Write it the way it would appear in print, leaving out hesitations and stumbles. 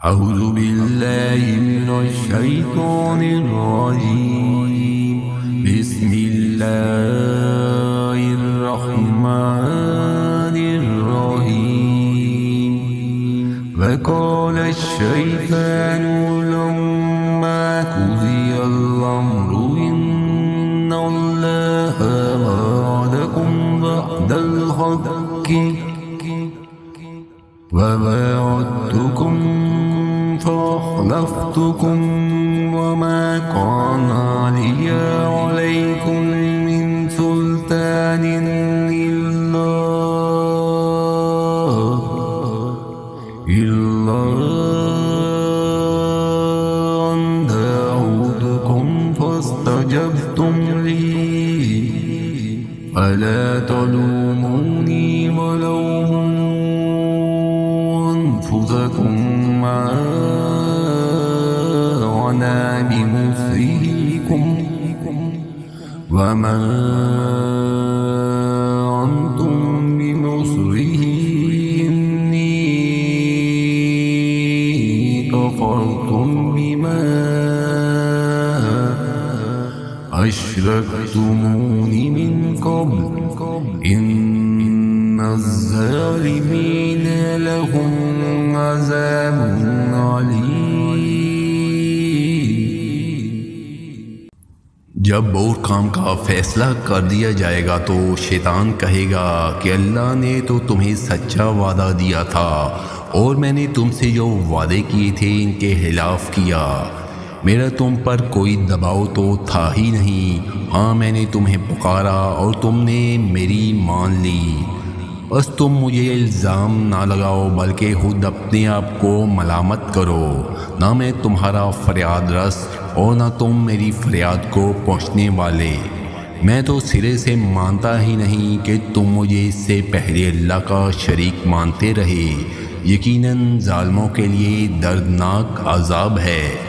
أعوذ بالله من الشيطان الرجيم. بسم الله الرحمن الرحيم. وقال الشيطان لما قضي الأمر إن الله وعدكم وعد الحق ووعدتكم فأخلفتكم وما كان لي عليكم من سلطان إلا أن دعوتكم فاستجبتم لي فلا تلوموني ولوموا أنفسكم وأنا بمصرخكم وما أنتم بمصرخي إني كفرتم بما أشركتمون من قبل إن الظالمين لهم عذاب عليم। जब और काम का फैसला कर दिया जाएगा तो शैतान कहेगा कि अल्लाह ने तो तुम्हें सच्चा वादा दिया था और मैंने तुमसे जो वादे किए थे इनके खिलाफ किया। मेरा तुम पर कोई दबाव तो था ही नहीं। हाँ, मैंने तुम्हें पुकारा और तुमने मेरी मान ली। बस तुम मुझे इल्ज़ाम ना लगाओ बल्कि खुद अपने आप को मलामत करो। ना मैं तुम्हारा फरियाद रस और ना तुम मेरी फरियाद को पहुँचने वाले। मैं तो सिरे से मानता ही नहीं कि तुम मुझे इससे पहले अल्लाह का शरीक मानते रहे। यकीनन ज़ालिमों के लिए दर्दनाक अज़ाब है।